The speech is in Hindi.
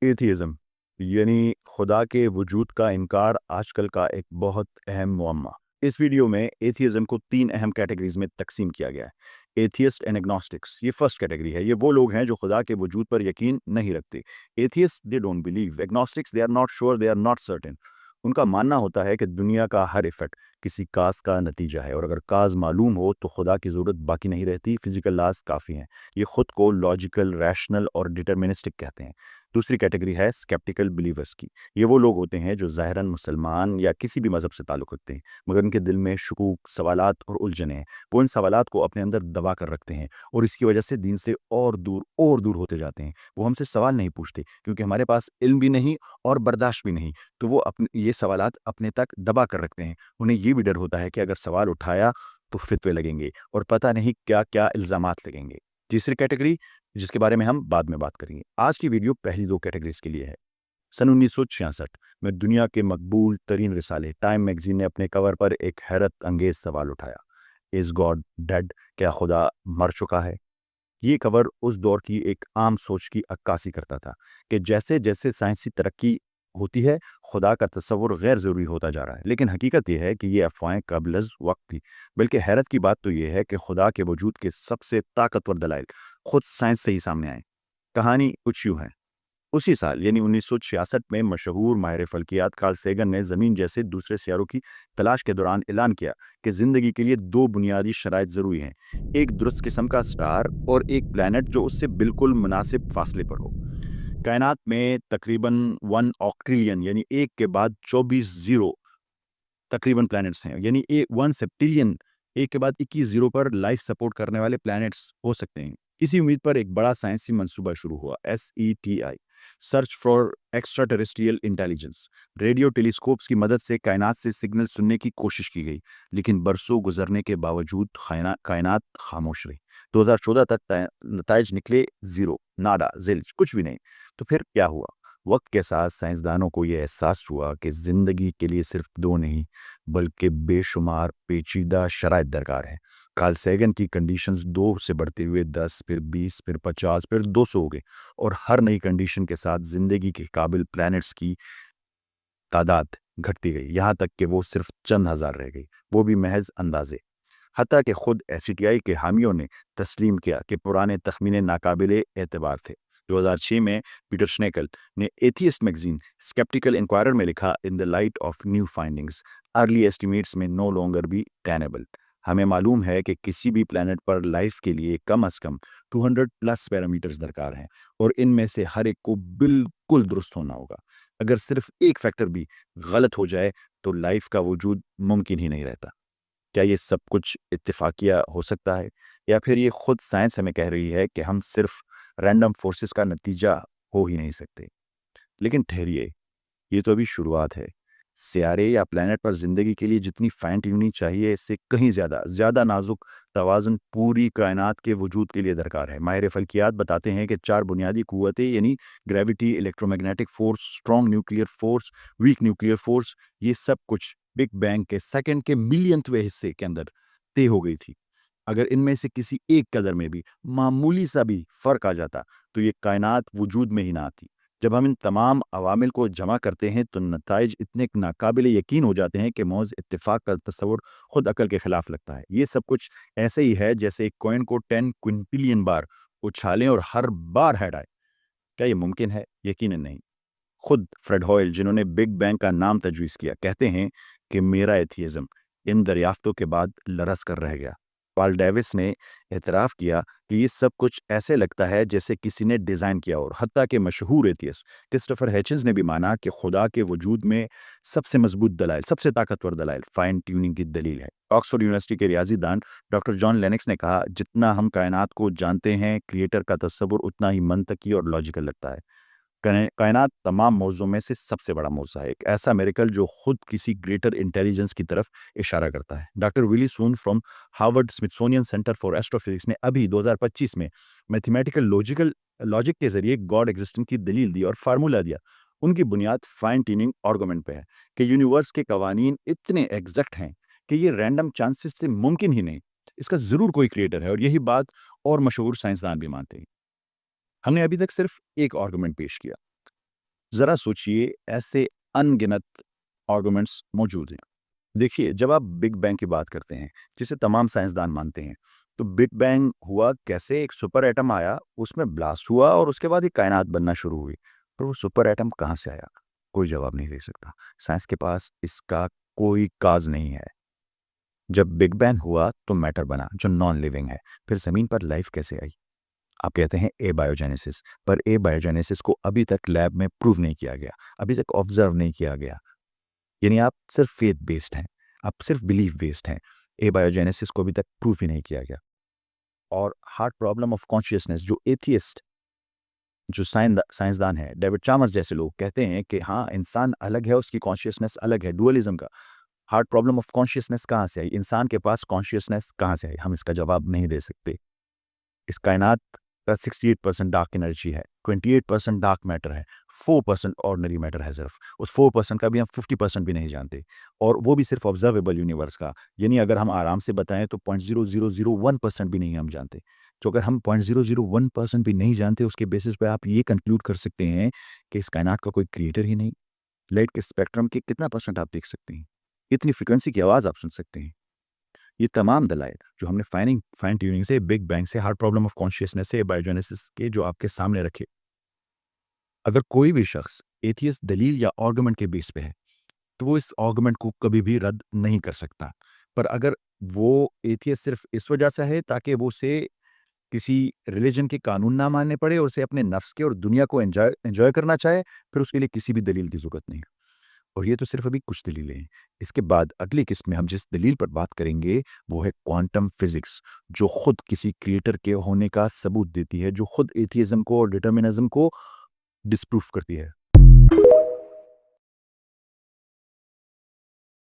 एथियज़म यानी खुदा के वजूद का इनकार आजकल का एक बहुत अहम मुअम्मा। इस वीडियो में एथियज़म को 3 अहम कैटेगरीज में तकसीम किया गया है। एथियस्ट एंड एग्नोस्टिक्स ये फर्स्ट कैटेगरी है। ये वो लोग हैं जो खुदा के वजूद पर यकीन नहीं रखते। Atheist they don't believe, agnostics they are not sure, they are not certain. उनका मानना होता है कि दुनिया का हर इफेक्ट किसी काज का नतीजा है और अगर काज मालूम हो तो खुदा की ज़रूरत बाकी नहीं रहती, फिजिकल लाज काफ़ी हैं। ये खुद को लॉजिकल, रैशनल और डिटर्मिनिस्टिक कहते हैं। दूसरी कैटेगरी है स्केप्टिकल बिलीवर्स की। ये वो लोग होते हैं जो ज़ाहिरन मुसलमान या किसी भी मज़हब से ताल्लुक़ रखते हैं, मगर उनके दिल में शकूक, सवालात और उलझनें हैं। वो इन सवालात को अपने अंदर दबा कर रखते हैं और इसकी वजह से दीन से और दूर होते जाते हैं। वो हमसे सवाल नहीं पूछते क्योंकि हमारे पास इल्म भी नहीं और बर्दाश्त भी नहीं, तो वो अपने ये सवालात अपने तक दबा कर रखते हैं। उन्हें ये भी डर होता है कि अगर सवाल उठाया तो फितवे लगेंगे और पता नहीं क्या-क्या इल्ज़ामात लगेंगे। तीसरी कैटेगरी, जिसके बारे में हम बाद में बात करेंगे। आज की वीडियो पहली 2 कैटेगरीज़ के लिए है। सन 1966 में दुनिया के मकबूल तरीन रिसाले टाइम मैगज़ीन ने अपने कवर पर एक हैरत अंगेज़ सवाल उठाया, इज़ गॉड डेड? क्या खुदा मर चुका है? ये कवर उस दौर की एक आम सोच की अक्कासी करता था कि जैसे-जैसे साइंसी तरक्की होती है, खुदा का तसव्वुर गैर ज़रूरी होता जा रहा है। लेकिन हकीकत ये है कि ये अफ़वाहें क़ब्ल वक़्त थी। बल्कि हैरत की बात तो ये है कि खुदा के वजूद के सबसे ताकतवर दलाइल खुद साइंस से ही सामने आए। कहानी कुछ यूँ है। उसी साल यानी 1966 में मशहूर माहिर फल्कियात कार्ल सेगन ने ज़मीन जैसे दूसरे सियारों की तलाश के दौरान ऐलान किया कि ज़िंदगी के लिए 2 बुनियादी शराइत ज़रूरी हैं, एक दुरुस्त किस्म का स्टार और एक प्लैनेट जो उससे बिल्कुल मुनासिब फासले पर हो। कायनात में तकरीबन 1 ऑक्ट्रिलियन यानी 1 के बाद 24 ज़ीरो तकरीबन प्लैनेट्स हैं, यानी 1 सेप्टिलियन 1 के बाद 21 ज़ीरो पर लाइफ सपोर्ट करने वाले प्लैनेट्स हो सकते हैं। इसी उम्मीद पर एक बड़ा साइंसी मंसूबा शुरू हुआ, SETI, search for extra terrestrial intelligence. Radio telescopes की मदद से कायनात से सिग्नल सुनने की कोशिश की गई, लेकिन बरसों गुजरने के बावजूद कायनात खामोश रही। 2014 तक नताइज निकले ज़ीरो, नाडा, ज़िल्च, कुछ भी नहीं। तो फिर क्या हुआ? वक्त के साथ साइंसदानों को यह एहसास हुआ कि ज़िंदगी के लिए सिर्फ 2 नहीं, बल्कि बेशुमार पेचीदा शराइत दरकार है। कार्ल सैगन की कंडीशंस 2 से बढ़ते हुए 10, फिर 20, फिर 50, फिर 200 हो गए और हर नई कंडीशन के साथ ज़िंदगी के काबिल प्लैनेट्स की तादाद घटती गई, यहाँ तक कि वो सिर्फ चंद हज़ार रह गई, वो भी महज अंदाजे। हत्ता कि खुद SETI के हामियों ने तस्लीम किया कि पुराने तखमीने नाकाबिले एतबार थे। 2006 में पीटर श्नेकल ने एथियस्ट मैगजीन स्केप्टिकल इंक्वायरर में लिखा, in the light of new findings early estimates में नो लॉन्गर बी टेनेबल। हमें मालूम है कि किसी भी प्लेनेट पर लाइफ के लिए कम से कम 200 प्लस पैरामीटर्स दरकार हैं और इनमें से हर एक को बिल्कुल दुरुस्त होना होगा। अगर सिर्फ एक फैक्टर भी गलत हो जाए तो लाइफ का वजूद मुमकिन ही नहीं रहता। क्या ये सब कुछ इत्तेफाकिया हो सकता है या फिर ये खुद साइंस हमें कह रही है कि हम सिर्फ रैंडम फोर्सेस का नतीजा हो ही नहीं सकते? लेकिन ठहरिए, ये तो अभी शुरुआत है। सियारे या प्लैनेट पर ज़िंदगी के लिए जितनी फाइन ट्यूनिंग चाहिए, इससे कहीं ज़्यादा नाजुक तवाज़ुन पूरी कायनात के वजूद के लिए दरकार है। माहिर फ़ल्कियात बताते हैं कि 4 बुनियादी क़ुव्वतें यानी gravity, electromagnetic force, strong nuclear force, weak nuclear force, ये सब कुछ बिग बैंग के सेकंड के मिलियनथवें हिस्से के अंदर तय हो गई थी। अगर इनमें से किसी एक कदर में भी मामूली सा भी फ़र्क आ जाता, तो ये कायनात वजूद में ही ना आती। जब हम इन तमाम अवामिल को जमा करते हैं तो नताइज इतने नाकाबिले यकीन हो जाते हैं कि महज़ इत्तेफ़ाक का तसव्वुर खुद अकल के ख़िलाफ़ लगता है। ये सब कुछ ऐसे ही है जैसे एक कॉइन को 10 क्विंटिलियन बार उछालें और हर बार हेड आए। क्या ये मुमकिन है? यकीनन नहीं। खुद फ्रेड हॉयल, जिन्होंने बिग बैंग का नाम तजवीज़ किया, कहते हैं कि मेरा एथियज़्म इन दरियाफ्तों के बाद लरज़ कर रह गया। पॉल डेविस ने एतराफ़ किया कि ये सब कुछ ऐसे लगता है जैसे किसी ने डिज़ाइन किया हो। हत्ता के मशहूर एथियस्ट क्रिस्टोफर हिचिंस ने भी माना कि खुदा के वजूद में सबसे मजबूत दलाइल, सबसे ताकतवर दलाइल फाइन ट्यूनिंग की दलील है। ऑक्सफोर्ड यूनिवर्सिटी के रियाज़ीदान डॉक्टर जॉन लेनेक्स ने कहा, जितना हम कायनात को जानते हैं, क्रिएटर का तस्वुर उतना ही मंतकी और लॉजिकल लगता है। कायनात तमाम मौज़ों में से सबसे बड़ा मौज़ा है, एक ऐसा मिरेकल जो खुद किसी ग्रेटर इंटेलिजेंस की तरफ इशारा करता है। Doctor Willie Soon from Harvard Smithsonian center for astrophysics ने अभी 2025 में मैथमेटिकल लॉजिक के जरिए गॉड एग्जिस्टेंस की दलील दी और फार्मूला दिया। उनकी बुनियाद फाइन ट्यूनिंग आर्गुमेंट पे है कि यूनिवर्स के कवानीन इतने एग्जैक्ट हैं कि ये रैंडम चांसेस से मुमकिन ही नहीं, इसका ज़रूर कोई क्रिएटर है और यही बात और मशहूर साइंसदान भी मानते हैं। हमने अभी तक सिर्फ एक आर्गुमेंट पेश किया, जरा सोचिए, ऐसे अनगिनत आर्गुमेंट्स मौजूद हैं। देखिए, जब आप बिग बैंग की बात करते हैं, जिसे तमाम साइंसदान मानते हैं, तो बिग बैंग हुआ कैसे? एक सुपर एटम आया, उसमें ब्लास्ट हुआ और उसके बाद ये कायनात बनना शुरू हुई। पर वो सुपर एटम कहाँ से आया? कोई जवाब नहीं दे सकता। साइंस के पास इसका कोई काज नहीं है। जब बिग बैंग हुआ तो मैटर बना, जो नॉन लिविंग है। फिर ज़मीन पर लाइफ कैसे आई? आप कहते हैं एबायोजेनेसिस, पर एबायोजेनेसिस को अभी तक लैब में प्रूव नहीं किया गया, अभी तक ऑब्जर्व नहीं किया गया। यानी आप सिर्फ फेथ बेस्ड हैं, आप सिर्फ बिलीफ बेस्ड हैं। एबायोजेनेसिस को अभी तक प्रूफ ही नहीं किया गया। और हार्ट प्रॉब्लम ऑफ कॉन्शियसनेस, जो एथियस्ट, जो साइंसदान है, डेविड चामर्स जैसे लोग कहते हैं कि हाँ, इंसान अलग है, उसकी कॉन्शियसनेस अलग है, डुअलिज्म का। हार्ट प्रॉब्लम ऑफ कॉन्शियसनेस कहाँ से आई? इंसान के पास कॉन्शियसनेस कहाँ से आई? हम इसका जवाब नहीं दे सकते। इस कायनात का 68% डार्क एनर्जी है, 28% डार्क मैटर है, 4% ऑर्डिनरी मैटर है सिर्फ। उस 4% का भी हम 50% भी नहीं जानते, और वो भी सिर्फ ऑब्जर्वेबल यूनिवर्स का। यानी अगर हम आराम से बताएं तो 0.0001% भी नहीं हम जानते। तो अगर हम 0.001% भी नहीं जानते, उसके बेसिस पे आप ये कंक्लूड कर सकते हैं कि इस कायनात का कोई क्रिएटर ही नहीं। लाइट के स्पेक्ट्रम के कितना परसेंट आप देख सकते हैं? इतनी फ्रिक्वेंसी की आवाज़ आप सुन सकते हैं। ये तमाम दलाइल जो हमने फाइन ट्यूनिंग से, बिग बैंग से, हार्ट प्रॉब्लम ऑफ कॉन्शियसनेस से, बायोजेनेसिस के जो आपके सामने रखे, अगर कोई भी शख्स एथियस्ट दलील या आर्गुमेंट के बेस पे है, तो वो इस आर्गुमेंट को कभी भी रद्द नहीं कर सकता। पर अगर वो एथियस्ट सिर्फ इस वजह से है ताकि वो उसे किसी रिलीजन के कानून ना मानने पड़े और उसे अपने नफ्स के और दुनिया को एंजॉय एंजॉय करना चाहे, फिर उसके लिए किसी भी दलील की ज़रूरत नहीं है। और ये तो सिर्फ अभी कुछ दलीलें हैं। इसके बाद अगली किस्त में हम जिस दलील पर बात करेंगे, वो है क्वांटम फिजिक्स, जो खुद किसी क्रिएटर के होने का सबूत देती है, जो खुद एथियज्म को और डिटर्मिनिज्म को डिस्प्रूव करती है।